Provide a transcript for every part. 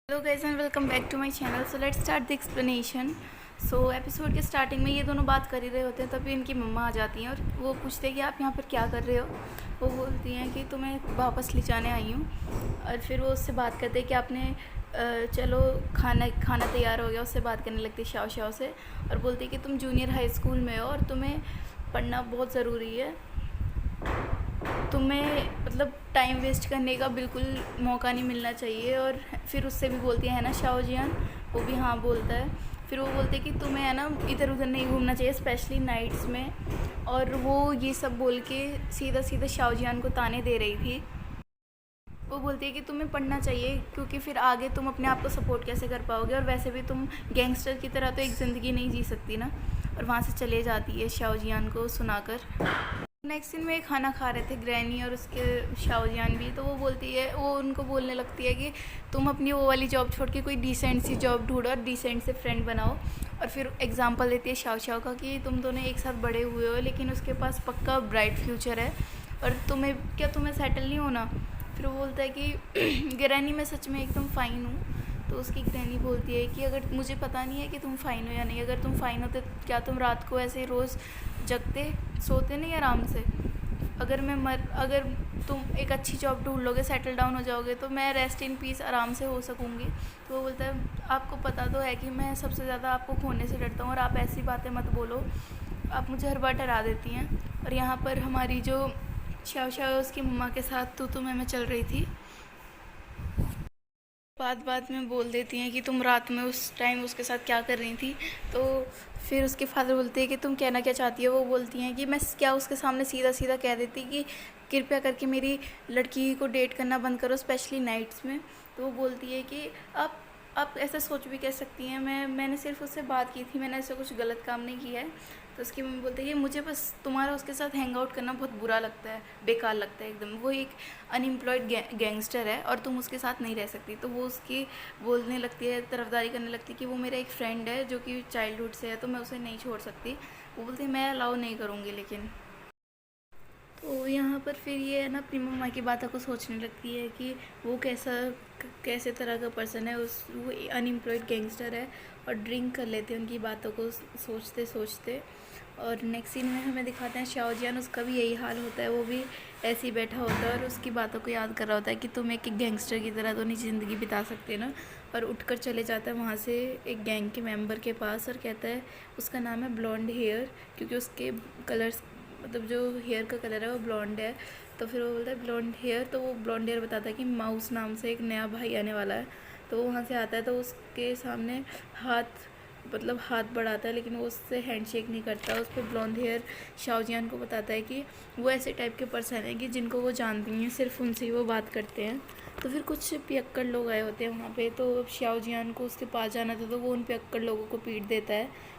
Hello guys and welcome back to my channel. So let's start the explanation. So episode के starting में ये दोनों बात कर ही रहे होते हैं, तभी इनकी मम्मा आ जाती हैं और वो पूछते हैं कि आप यहाँ पर क्या कर रहे हो। वो बोलती हैं कि तुम्हें वापस ले जाने आई हूँ। और फिर वो उससे बात करते हैं कि आपने चलो खाना तैयार हो गया। उससे बात करने लगती है शाओ शाओ से और बोलती है कि तुम जूनियर हाई स्कूल में हो और तुम्हें पढ़ना बहुत ज़रूरी है। तुम्हें मतलब टाइम वेस्ट करने का बिल्कुल मौका नहीं मिलना चाहिए। और फिर उससे भी बोलती है ना शाओ जियान, वो भी हाँ बोलता है। फिर वो बोलते हैं कि तुम्हें है ना इधर उधर नहीं घूमना चाहिए, स्पेशली नाइट्स में। और वो ये सब बोल के सीधा सीधा शाओ जियान को ताने दे रही थी। वो बोलती है कि तुम्हें पढ़ना चाहिए क्योंकि फिर आगे तुम अपने आप को सपोर्ट कैसे कर पाओगे, और वैसे भी तुम गैंगस्टर की तरह तो एक ज़िंदगी नहीं जी सकती ना। और वहाँ से चले जाती है शाओ जियान को सुनाकर। नेक्स्ट सीन में खाना खा रहे थे ग्रैनी और उसके शाओजियान भी। तो वो बोलती है, वो उनको बोलने लगती है कि तुम अपनी वो वाली जॉब छोड़ के कोई डिसेंट सी जॉब ढूंढो और डिसेंट से फ्रेंड बनाओ। और फिर एग्जांपल देती है शाओ शाओ का कि तुम दोनों एक साथ बड़े हुए हो लेकिन उसके पास पक्का ब्राइट फ्यूचर है और तुम्हें सेटल नहीं होना। फिर वो बोलता है कि ग्रैनी मैं सच में एकदम फ़ाइन हूँ। तो उसकी ग्रैनी बोलती है कि अगर मुझे पता नहीं है कि तुम फ़ाइन हो या नहीं, अगर तुम फ़ाइन होते क्या तुम रात को ऐसे रोज़ जगते सोते नहीं आराम से। अगर तुम एक अच्छी जॉब ढूंढ लोगे, सेटल डाउन हो जाओगे, तो मैं रेस्ट इन पीस आराम से हो सकूँगी। तो वो बोलता है आपको पता तो है कि मैं सबसे ज़्यादा आपको खोने से डरता हूँ और आप ऐसी बातें मत बोलो, आप मुझे हर बार डरा देती हैं। और यहाँ पर हमारी जो शाओ शाओ उसकी मम्मा के साथ तू मैं चल रही थी। बात बात में बोल देती हैं कि तुम रात में उस टाइम उसके साथ क्या कर रही थी। तो फिर उसके फादर बोलते हैं कि तुम कहना क्या चाहती हो। वो बोलती हैं कि मैं क्या उसके सामने सीधा सीधा कह देती कि कृपया करके मेरी लड़की को डेट करना बंद करो, स्पेशली नाइट्स में। तो वो बोलती है कि आप ऐसा सोच भी कह सकती हैं, मैंने सिर्फ उससे बात की थी, मैंने ऐसा कुछ गलत काम नहीं किया है। तो उसकी मम्मी बोलती है कि मुझे बस तुम्हारा उसके साथ हैंग आउट करना बहुत बुरा लगता है, बेकार लगता है एकदम। वो एक अनएम्प्लॉयड गैंगस्टर है और तुम उसके साथ नहीं रह सकती। तो वो उसकी बोलने लगती है, तरफदारी करने लगती है कि वो मेरा एक फ्रेंड है जो कि चाइल्डहुड से है, तो मैं उसे नहीं छोड़ सकती। वो बोलती है मैं अलाउ नहीं करूँगी। लेकिन तो यहाँ पर फिर ये है ना अपनी मम्मा की बातों को सोचने लगती है कि वो कैसे तरह का पर्सन है। वो अनएम्प्लॉयड गैंगस्टर है और ड्रिंक कर लेते हैं उनकी बातों को सोचते सोचते। और नेक्स्ट सीन में हमें दिखाते हैं शाओजियान, उसका भी यही हाल होता है। वो भी ऐसे ही बैठा होता है और उसकी बातों को याद कर रहा होता है कि तुम एक गैंगस्टर की तरह तो नहीं ज़िंदगी बिता सकते ना। और उठकर चले जाता है वहाँ से एक गैंग के मेंबर के पास और कहता है, उसका नाम है ब्लॉन्ड हेयर क्योंकि उसके कलर्स मतलब जो हेयर का कलर है वो ब्लॉन्ड है। तो फिर वो बोलता है ब्लॉन्ड हेयर। तो वो ब्लॉन्ड हेयर बताता है कि माउस नाम से एक नया भाई आने वाला है। तो वो वहाँ से आता है तो उसके सामने हाथ बढ़ाता है, लेकिन वो उससे हैंडशेक नहीं करता। उस पर ब्लॉन्ड हेयर शाओजियान को बताता है कि वो ऐसे टाइप के पर्सन हैं कि जिनको वो जानती हैं, सिर्फ उनसे ही वो बात करते हैं। तो फिर कुछ पियक्कड़ लोग आए होते हैं वहाँ पे, तो शाओजियान को उसके पास जाना था तो वो उन पियक्कड़ लोगों को पीट देता है।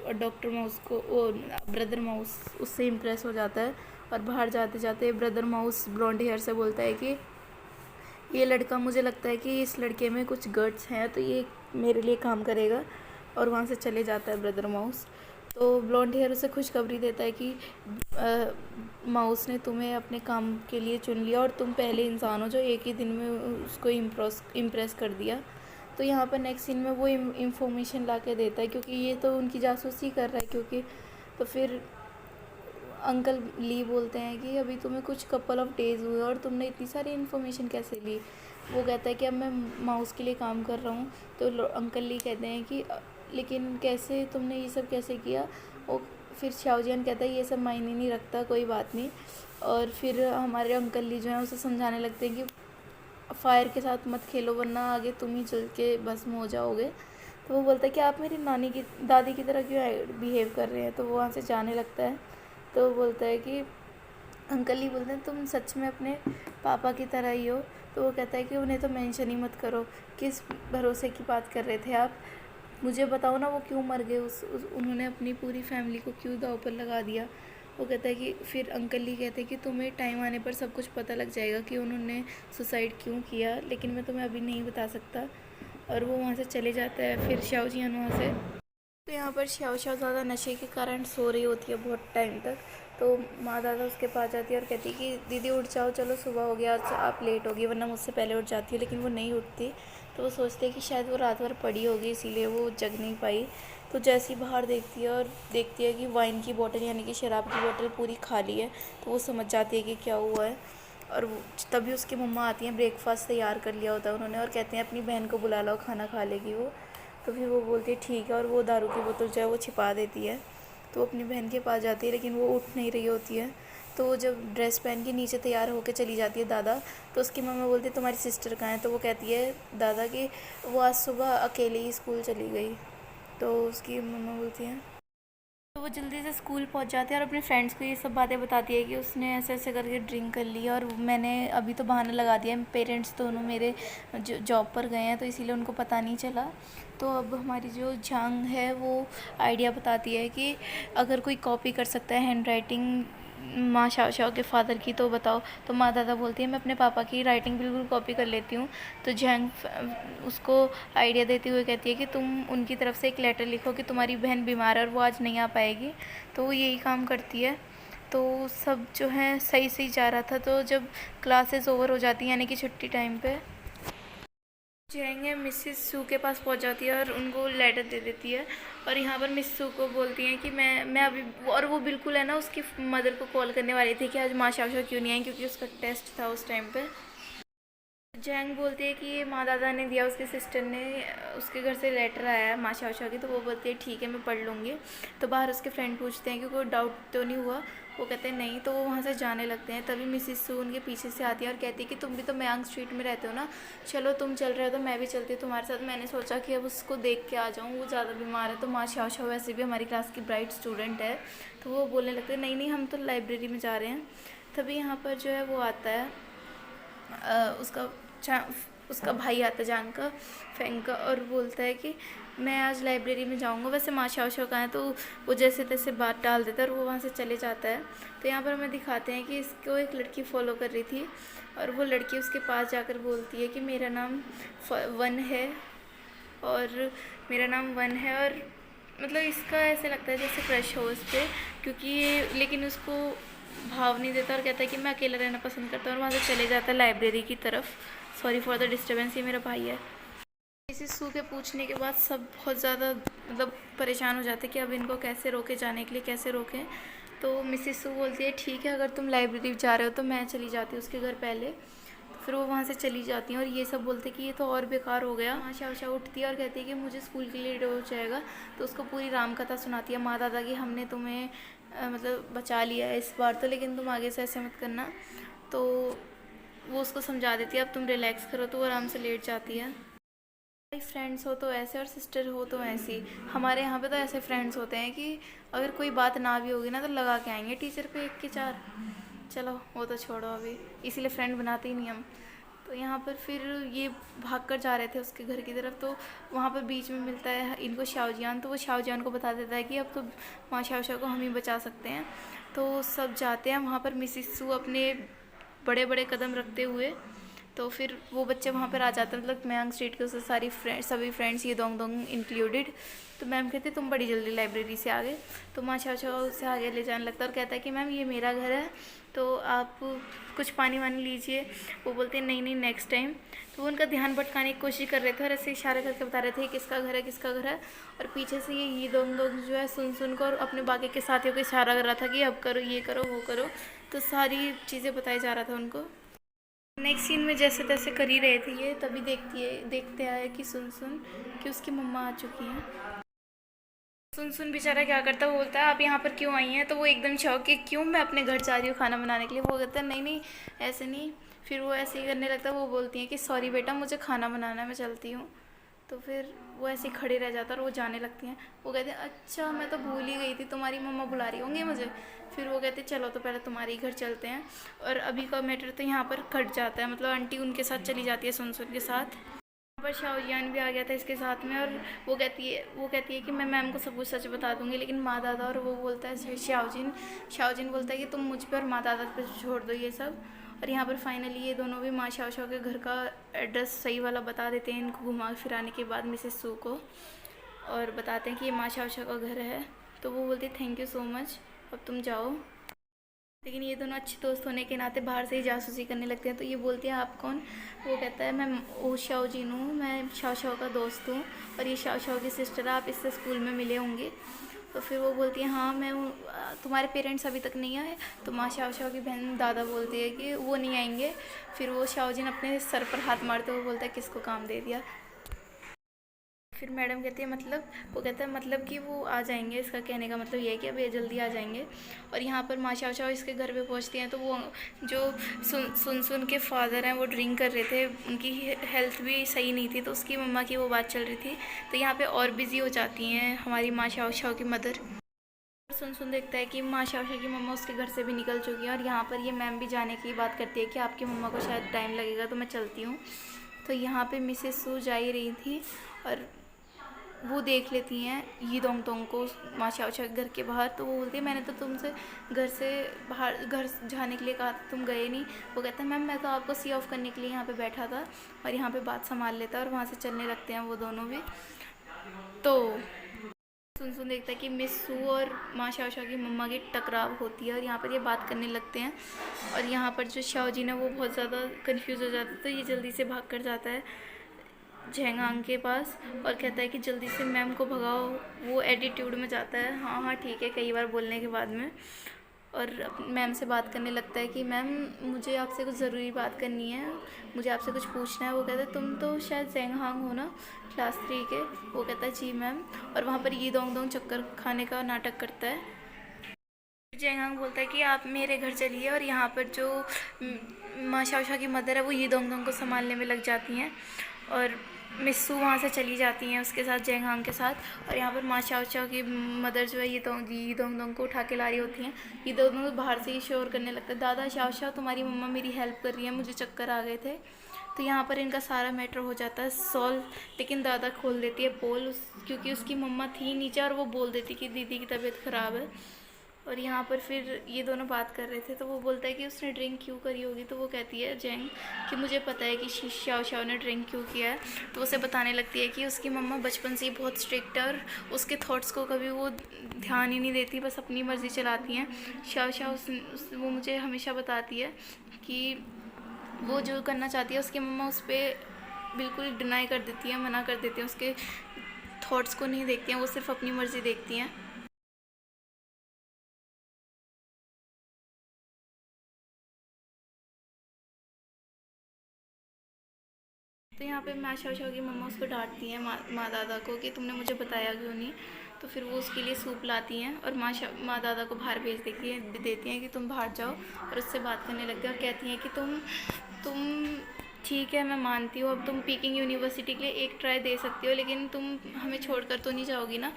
और डॉक्टर माउस को वो ब्रदर माउस उससे इम्प्रेस हो जाता है। और बाहर जाते जाते ब्रदर माउस ब्लॉन्ड हेयर से बोलता है कि ये लड़का, मुझे लगता है कि इस लड़के में कुछ गट्स हैं तो ये मेरे लिए काम करेगा। और वहाँ से चले जाता है ब्रदर माउस। तो ब्लॉन्ड हेयर उसे खुशखबरी देता है कि माउस ने तुम्हें अपने काम के लिए चुन लिया और तुम पहले इंसान हो जो एक ही दिन में उसको इम्प्रेस कर दिया। तो यहाँ पर नेक्स्ट सीन में वो इंफॉर्मेशन ला के देता है क्योंकि ये तो उनकी जासूसी कर रहा है क्योंकि। तो फिर अंकल ली बोलते हैं कि अभी तुम्हें कुछ कपल ऑफ डेज़ हुए और तुमने इतनी सारी इन्फॉर्मेशन कैसे ली। वो कहता है कि अब मैं माउस के लिए काम कर रहा हूँ। तो अंकल ली कहते हैं कि लेकिन कैसे, तुमने ये सब कैसे किया। और फिर शाओजियान कहता है ये सब मायने नहीं रखता, कोई बात नहीं। और फिर हमारे अंकल ली जो हैं उसे समझाने लगते हैं कि फायर के साथ मत खेलो वरना आगे तुम ही जल के भस्म हो जाओगे। तो वो बोलता है कि आप मेरी दादी की तरह क्यों बिहेव कर रहे हैं। तो वो वहाँ से जाने लगता है। तो वो बोलता है कि अंकल ही बोलते हैं तुम सच में अपने पापा की तरह ही हो। तो वो कहता है कि उन्हें तो मेंशन ही मत करो, किस भरोसे की बात कर रहे थे आप, मुझे बताओ ना वो क्यों मर गए, उन्होंने अपनी पूरी फैमिली को क्यों दांव पर लगा दिया। वो कहता है कि फिर अंकल ही कहते हैं कि तुम्हें टाइम आने पर सब कुछ पता लग जाएगा कि उन्होंने सुसाइड क्यों किया, लेकिन मैं तुम्हें अभी नहीं बता सकता। और वो वहाँ से चले जाता है फिर शाओजियान वहाँ से। तो यहाँ पर शाओ शाओ ज़्यादा नशे के कारण सो रही होती है बहुत टाइम तक। तो माँ दादा उसके पास जाती है और कहती है कि दीदी उठ जाओ, चलो सुबह हो गया, आज आप लेट होगी वरना मुझसे पहले उठ जाती है। लेकिन वो नहीं उठती। तो वो सोचते हैं कि शायद वो रात भर पड़ी होगी इसीलिए वो जग नहीं पाई। तो जैसे ही बाहर देखती है और देखती है कि वाइन की बोतल यानी कि शराब की बोतल पूरी खाली है, तो वो समझ जाती है कि क्या हुआ है। और तभी उसकी मम्मा आती हैं, ब्रेकफास्ट तैयार कर लिया होता है उन्होंने, और कहते हैं अपनी बहन को बुला लो, खाना खा लेगी वो। तो फिर वो बोलती है ठीक है, और वो दारू की बोतल जो है वो छिपा देती है। तो वो अपनी बहन के पास जाती है, लेकिन वो उठ नहीं रही होती है। तो वो जब ड्रेस पहन के नीचे तैयार होकर चली जाती है दादा, तो उसकी मम्मा बोलती है तुम्हारी सिस्टर कहाँ है। तो वो कहती है दादा कि वो आज सुबह अकेले ही स्कूल चली गई। तो उसकी मम्मा बोलती है, तो वो जल्दी से स्कूल पहुंच जाती है और अपने फ्रेंड्स को ये सब बातें बताती है कि उसने ऐसे ऐसे करके ड्रिंक कर ली, और मैंने अभी तो बहाना लगा दिया, पेरेंट्स दोनों मेरे जॉब पर गए हैं तो इसीलिए उनको पता नहीं चला। तो अब हमारी जो झांग है वो आइडिया बताती है कि अगर कोई कॉपी कर सकता है हैंड राइटिंग माँ शाओ शाओ के फादर की, तो बताओ। तो माँ दादा बोलती है मैं अपने पापा की राइटिंग बिल्कुल कॉपी कर लेती हूँ। तो जैंग उसको आइडिया देते हुए कहती है कि तुम उनकी तरफ से एक लेटर लिखो कि तुम्हारी बहन बीमार है और वो आज नहीं आ पाएगी। तो वो यही काम करती है। तो सब जो है सही सही जा रहा था। तो जब क्लासेस ओवर हो जाती हैं यानी कि छुट्टी टाइम पे, जाएंगे मिसिस सू के पास पहुंच जाती है और उनको लेटर दे देती है। और यहाँ पर मिस सू को बोलती हैं कि मैं अभी, और वो बिल्कुल है ना उसकी मदर को कॉल करने वाली थी कि आज माँ शाओ क्यों नहीं आई, क्योंकि उसका टेस्ट था उस टाइम पे। जैंग बोलती है कि ये माँ दादा ने दिया, उसके सिस्टर ने, उसके घर से लेटर आया है माँ शाओ की। तो वो बोलती है ठीक है मैं पढ़ लूँगी। तो बाहर उसके फ्रेंड पूछते हैं कि कोई डाउट तो नहीं हुआ। वो कहते हैं नहीं। तो वो वहाँ से जाने लगते हैं। तभी मिसिस सू उनके पीछे से आती है और कहती है कि तुम भी तो मयांग स्ट्रीट में रहते हो ना, चलो तुम चल रहे हो तो मैं भी चलती हूँ तुम्हारे साथ। मैंने सोचा कि अब उसको देख के आ जाऊँ, वो ज़्यादा बीमार है। तो माँ शाओ वैसे भी हमारी क्लास की ब्राइट स्टूडेंट है। तो वो बोलने लगते हैं नहीं नहीं हम तो लाइब्रेरी में जा रहे हैं। तभी यहाँ पर जो है वो आता है, उसका उसका भाई आता है जांग का, फेंग का, और बोलता है कि मैं आज लाइब्रेरी में जाऊंगा। वैसे माँ शाओ का है तो वो जैसे तैसे बात टाल देता है और वो वहाँ से चले जाता है। तो यहाँ पर हमें दिखाते हैं कि इसको एक लड़की फॉलो कर रही थी, और वो लड़की उसके पास जाकर बोलती है कि मेरा नाम वन है, और मेरा नाम वन है। और मतलब इसका ऐसे लगता है जैसे क्रश हो उस पर, क्योंकि ये, लेकिन उसको भाव नहीं देता और कहता है कि मैं अकेला रहना पसंद करता हूँ, और वहाँ से चले जाता है लाइब्रेरी की तरफ। सॉरी फॉर द डिस्टर्बेंस, ये मेरा भाई है। इसी सू के पूछने के बाद सब बहुत ज़्यादा मतलब परेशान हो जाते कि अब इनको कैसे रोके, जाने के लिए कैसे रोकें। तो मिसिस सू बोलती है ठीक है अगर तुम लाइब्रेरी जा रहे हो तो मैं चली जाती हूँ उसके घर पहले। तो फिर वो वहाँ से चली जाती हैं और ये सब बोलते कि ये तो और बेकार हो गया। माँ शाओ उठती है और कहती है कि मुझे स्कूल के लिए लेट हो जाएगा। तो उसको पूरी राम कथा सुनाती है माँ दादा की, हमने तुम्हें मतलब बचा लिया है इस बार तो, लेकिन तुम आगे से ऐसे मत करना। तो वो उसको समझा देती है अब तुम रिलैक्स करो। तो वो आराम से लेट जाती है। फ्रेंड्स हो तो ऐसे और सिस्टर हो तो ऐसी। हमारे यहाँ पे तो ऐसे फ्रेंड्स होते हैं कि अगर कोई बात ना भी होगी ना तो लगा के आएंगे टीचर पे एक के चार। चलो वो तो छोड़ो अभी, इसीलिए फ्रेंड बनाते ही नहीं हम। तो यहाँ पर फिर ये भाग कर जा रहे थे उसके घर की तरफ। तो वहाँ पर बीच में मिलता है इनको शाओजियान। तो वो शाओजियान को बता देता है कि अब तो माँ शाओ को हम ही बचा सकते हैं। तो सब जाते हैं वहाँ पर, मिसिस सू अपने बड़े बड़े कदम रखते हुए। तो फिर वो बच्चे वहाँ पर आ जाते हैं, मतलब मयांग स्ट्रीट के उससे सारी सभी फ्रेंड्स, ये दोंग दोंग इंक्लूडेड। तो मैम कहते तुम बड़ी जल्दी लाइब्रेरी से आ गए। तो माँ शाओ से आगे ले जाने लगता है और कहता है कि मैम ये मेरा घर है, तो आप कुछ पानी वानी लीजिए। वो बोलते हैं नहीं नहीं नेक्स्ट टाइम। तो वो उनका ध्यान भटकाने की कोशिश कर रहे थे और ऐसे इशारे करके बता रहे थे किसका घर है किसका घर है। और पीछे से ये दोंग दोंग जो है सुन को और अपने बाकी के साथियों को इशारा कर रहा था कि अब करो ये करो वो करो। तो सारी चीज़ें बताई जा रहा था उनको। नेक्स्ट सीन में जैसे तैसे कर ही रहे थे ये, तभी देखते आए कि सुन कि उसकी मम्मा आ चुकी हैं। सुन बेचारा क्या करता है, वो बोलता है आप यहाँ पर क्यों आई हैं। तो वो एकदम शौक कि क्यों, मैं अपने घर जा रही हूँ खाना बनाने के लिए। वो कहता है नहीं नहीं ऐसे नहीं। फिर वो ऐसे ही करने लगता है। वो बोलती हैं कि सॉरी बेटा मुझे खाना बनाना है मैं चलती हूँ। तो फिर वो ऐसे ही खड़े रह जाता है और वो जाने लगती हैं। वो कहते हैं अच्छा मैं तो भूल ही गई थी, तुम्हारी मम्मा बुला रही होंगी मुझे। फिर वो कहते हैं चलो तो पहले तुम्हारे ही घर चलते हैं। और अभी का मैटर तो यहाँ पर खट जाता है, मतलब आंटी उनके साथ चली जाती है सुन के साथ। यहाँ पर शाओजियान भी आ गया था इसके साथ में, और वो कहती है कि मैं मैम को सब कुछ सच बता दूंगी। लेकिन माँ दादा और वो बोलता है शाओजिन बोलता है कि तुम मुझ पर और माँ दादा पर छोड़ दो ये सब। और यहाँ पर फाइनली ये दोनों भी माँ शाओ के घर का एड्रेस सही वाला बता देते हैं इनको घुमा फिराने के बाद मिसेस सू को, और बताते हैं कि ये माँ शाओ का घर है। तो वो बोलती है थैंक यू सो मच, अब तुम जाओ। लेकिन ये दोनों अच्छे दोस्त होने के नाते बाहर से ही जासूसी करने लगते हैं। तो ये बोलती है आप कौन? वो कहता है मैं ओ शाओ जिन हूँ, मैं शाओ शाओ का दोस्त हूँ और ये शाओ शाओ की सिस्टर है, आप इससे स्कूल में मिले होंगे। तो फिर वो बोलती है हाँ मैं हूँ, तुम्हारे पेरेंट्स अभी तक नहीं आए? तो माँ शाओ शाओ की बहन दादा बोलती है कि वो नहीं आएंगे। फिर वो शाओ जिन अपने सर पर हाथ मारते हुए बोलता है किसको काम दे दिया। फिर मैडम कहती है मतलब? वो कहता है मतलब कि वो आ जाएंगे, इसका कहने का मतलब ये है कि अब ये जल्दी आ जाएंगे। और यहाँ पर माँ शाओ शाओ इसके घर पे पहुँचती हैं तो वो जो सुन के फादर हैं वो ड्रिंक कर रहे थे, उनकी हेल्थ भी सही नहीं थी, तो उसकी मम्मा की वो बात चल रही थी। तो यहाँ पे और बिज़ी हो जाती हैं हमारी माँ शाओ शाओ की मदर। सुन देखता है कि माँ शाओ शाओ की मम्मा उसके घर से भी निकल चुकी है और यहाँ पर ये मैम भी जाने की बात करती है कि आपकी मम्मा को शायद टाइम लगेगा तो मैं चलती हूँ। तो यहाँ पे मिसेस सू जा ही रही थी और वो देख लेती हैं ये दोंग तोंग को माँ शाओ शाओ के घर के बाहर। तो वो बोलती है मैंने तो तुमसे घर से बाहर घर जाने के लिए कहा था, तुम गए नहीं। वो कहता है मैम मैं तो आपको सी ऑफ करने के लिए यहाँ पे बैठा था। और यहाँ पे बात संभाल लेता है और वहाँ से चलने लगते हैं वो दोनों भी। तो सुन देखता है कि मिस सू और माँ शाओ शाओ की मम्मा की टकराव होती है और यहाँ पर ये बात करने लगते हैं। और यहाँ पर जो शाओ जी है वो बहुत ज़्यादा कंफ्यूज हो जाता है, तो ये जल्दी से भाग कर जाता है झेंगांग के पास और कहता है कि जल्दी से मैम को भगाओ। वो एटीट्यूड में जाता है, हाँ हाँ ठीक है, कई बार बोलने के बाद में। और मैम से बात करने लगता है कि मैम मुझे आपसे कुछ ज़रूरी बात करनी है, मुझे आपसे कुछ पूछना है। वो कहता है तुम तो शायद जेंगहांग हो ना, क्लास 3 के? वो कहता है जी मैम। और वहाँ पर ये दोंग दोंग चक्कर खाने का नाटक करता है। जेंगहांग बोलता है कि आप मेरे घर चलिए और यहाँ पर जो माँ शाओ शाओ की मदर है वो ये दोंग दोंग को संभालने में लग जाती हैं। और मिस्सू वहाँ से चली जाती हैं उसके साथ जेंगहांग के साथ। और यहाँ पर माँ शाओ शाओ की मदर जो है ये दोंग दोंग को उठा के ला रही होती हैं। ये दोनों बाहर से ही शोर करने लगता है, दादा शाओ शाओ तुम्हारी मम्मा मेरी हेल्प कर रही है, मुझे चक्कर आ गए थे। तो यहाँ पर इनका सारा मैटर हो जाता है सॉल्व। लेकिन दादा खोल देती है पोल क्योंकि उसकी मम्मा थी नीचे और वो बोल देती कि दीदी की तबीयत ख़राब है। और यहाँ पर फिर ये दोनों बात कर रहे थे तो वो बोलता है कि उसने ड्रिंक क्यों करी होगी। तो वो कहती है जेंग कि मुझे पता है कि शाओ शाओ ने ड्रिंक क्यों किया है। तो उसे बताने लगती है कि उसकी मम्मा बचपन से ही बहुत स्ट्रिक्ट है और उसके थॉट्स को कभी वो ध्यान ही नहीं देती, बस अपनी मर्ज़ी चलाती हैं। शाओ शाओ वो मुझे हमेशा बताती है कि वो जो करना चाहती है उसकी मम्मा उस पर बिल्कुल डिनाई कर देती है, मना कर देती है, उसके थॉट्स को नहीं देखती हैं, वो सिर्फ अपनी मर्ज़ी देखती हैं। तो यहाँ पे माँ शाओ शाओ की मम्मा उसको डांटती हैं माँ दादा को कि तुमने मुझे बताया क्यों नहीं। तो फिर वो उसके लिए सूप लाती हैं और माँ दादा को बाहर भेज देती हैं कि तुम बाहर जाओ और उससे बात करने लग गए। और कहती हैं कि तुम ठीक है मैं मानती हूँ, अब तुम पीकिंग यूनिवर्सिटी के लिए एक ट्राई दे सकती हो, लेकिन तुम हमें छोड़कर तो नहीं जाओगी ना,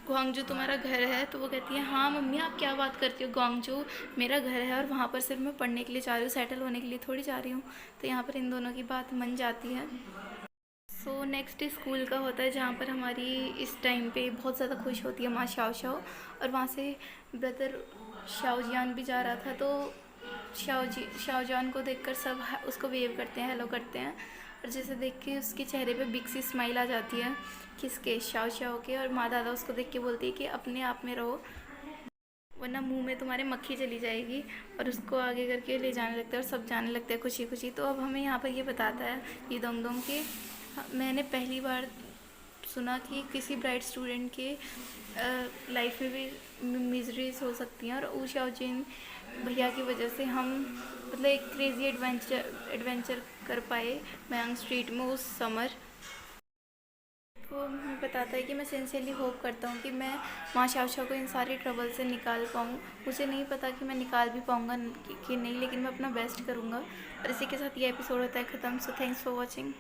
ग्वांगजू तुम्हारा घर है? तो वो कहती है हाँ मम्मी आप क्या बात करती हो, ग्वांगजू मेरा घर है और वहाँ पर सिर्फ मैं पढ़ने के लिए जा रही हूँ, सेटल होने के लिए थोड़ी जा रही हूँ। तो यहाँ पर इन दोनों की बात मन जाती है। सो नेक्स्ट स्कूल का होता है जहाँ पर हमारी इस टाइम पे बहुत ज़्यादा खुश होती है माँ शाओ शाओ। और वहाँ से ब्रदर शाओ जियान भी जा रहा था, तो शाओ जान को देखकर सब उसको वेव करते हैं, हेलो करते हैं। और जैसे देख के उसके चेहरे पे बिग सी स्माइल आ जाती है, किसके? शाओ शाओ के। और माँ दादा उसको देख के बोलती है कि अपने आप में रहो वरना मुंह में तुम्हारे मक्खी चली जाएगी। और उसको आगे करके ले जाने लगता है और सब जाने लगते हैं खुशी खुशी। तो अब हमें यहाँ पर ये बताता है ये दोंग दोंग कि मैंने पहली बार सुना कि किसी ब्राइट स्टूडेंट के लाइफ में भी मिजरीज हो सकती हैं। और ऊ शाओ जिन भैया की वजह से हम मतलब एक क्रेज़ी एडवेंचर कर पाए मयांग स्ट्रीट में उस समर। वो हमें बताता है कि मैं सिंसियरली होप करता हूँ कि मैं माँ शाओ शाओ को इन सारी ट्रबल से निकाल पाऊँ। मुझे नहीं पता कि मैं निकाल भी पाऊँगा कि नहीं, लेकिन मैं अपना बेस्ट करूँगा। और इसी के साथ ये एपिसोड होता है ख़त्म। So thanks for watching.